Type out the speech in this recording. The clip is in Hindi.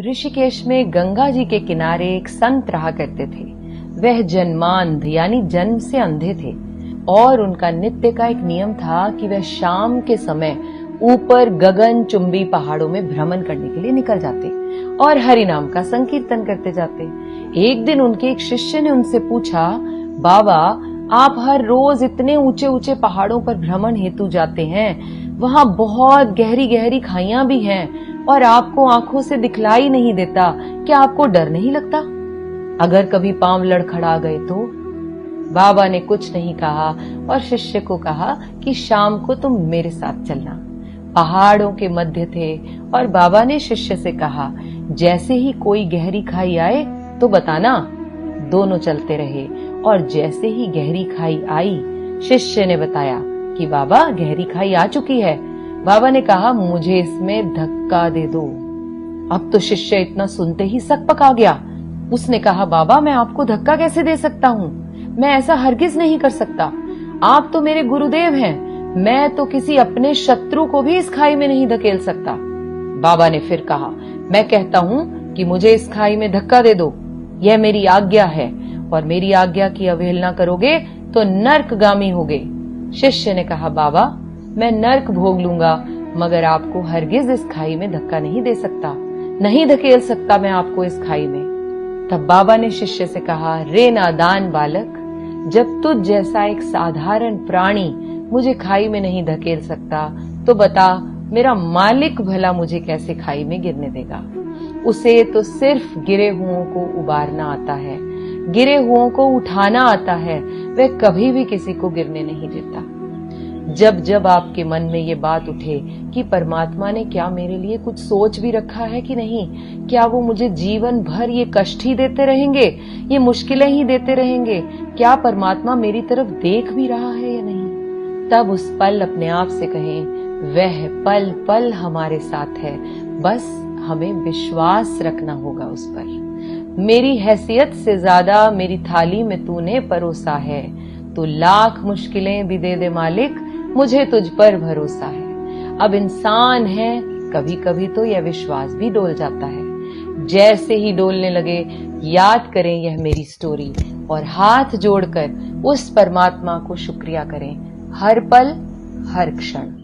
ऋषिकेश में गंगा जी के किनारे एक संत रहा करते थे। वह जन्मांध यानी जन्म से अंधे थे और उनका नित्य का एक नियम था कि वह शाम के समय ऊपर गगन चुंबी पहाड़ों में भ्रमण करने के लिए निकल जाते और हरि नाम का संकीर्तन करते जाते। एक दिन उनके एक शिष्य ने उनसे पूछा, बाबा आप हर रोज इतने ऊंचे ऊंचे पहाड़ों पर भ्रमण हेतु जाते हैं, वहां बहुत गहरी गहरी खाइयां भी हैं और आपको आंखों से दिखलाई नहीं देता, क्या आपको डर नहीं लगता? अगर कभी पांव लड़खड़ा गए तो? बाबा ने कुछ नहीं कहा और शिष्य को कहा कि शाम को तुम मेरे साथ चलना। पहाड़ों के मध्य थे और बाबा ने शिष्य से कहा, जैसे ही कोई गहरी खाई आए तो बताना। दोनों चलते रहे और जैसे ही गहरी खाई आई, शिष्य ने बताया कि बाबा गहरी खाई आ चुकी है। बाबा ने कहा, मुझे इसमें धक्का दे दो। अब तो शिष्य इतना सुनते ही सकपका गया। उसने कहा, बाबा मैं आपको धक्का कैसे दे सकता हूँ? मैं ऐसा हरगिज नहीं कर सकता। आप तो मेरे गुरुदेव हैं, मैं तो किसी अपने शत्रु को भी इस खाई में नहीं धकेल सकता। बाबा ने फिर कहा, मैं कहता हूँ कि मुझे इस खाई में धक्का दे दो, यह मेरी आज्ञा है और मेरी आज्ञा की अवहेलना करोगे तो नर्कगामी होगे। शिष्य ने कहा, बाबा मैं नर्क भोग लूंगा मगर आपको हरगिज इस खाई में धक्का नहीं दे सकता, नहीं धकेल सकता मैं आपको इस खाई में। तब बाबा ने शिष्य से कहा, रे नादान बालक, जब तुझ जैसा एक साधारण प्राणी मुझे खाई में नहीं धकेल सकता तो बता मेरा मालिक भला मुझे कैसे खाई में गिरने देगा? उसे तो सिर्फ गिरे हुओं को उबारना आता है, गिरे हुओं को उठाना आता है, वह कभी भी किसी को गिरने नहीं देता। जब जब आपके मन में ये बात उठे कि परमात्मा ने क्या मेरे लिए कुछ सोच भी रखा है कि नहीं, क्या वो मुझे जीवन भर ये कष्ट ही देते रहेंगे, ये मुश्किलें ही देते रहेंगे, क्या परमात्मा मेरी तरफ देख भी रहा है या नहीं, तब उस पल अपने आप से कहें, वह पल पल हमारे साथ है, बस हमें विश्वास रखना होगा उस पर। मेरी हैसियत से ज्यादा मेरी थाली में तूने परोसा है, तो लाख मुश्किलें भी दे दे मालिक, मुझे तुझ पर भरोसा है। अब इंसान है, कभी कभी तो यह विश्वास भी डोल जाता है। जैसे ही डोलने लगे याद करें यह मेरी स्टोरी और हाथ जोड़कर उस परमात्मा को शुक्रिया करें, हर पल हर क्षण।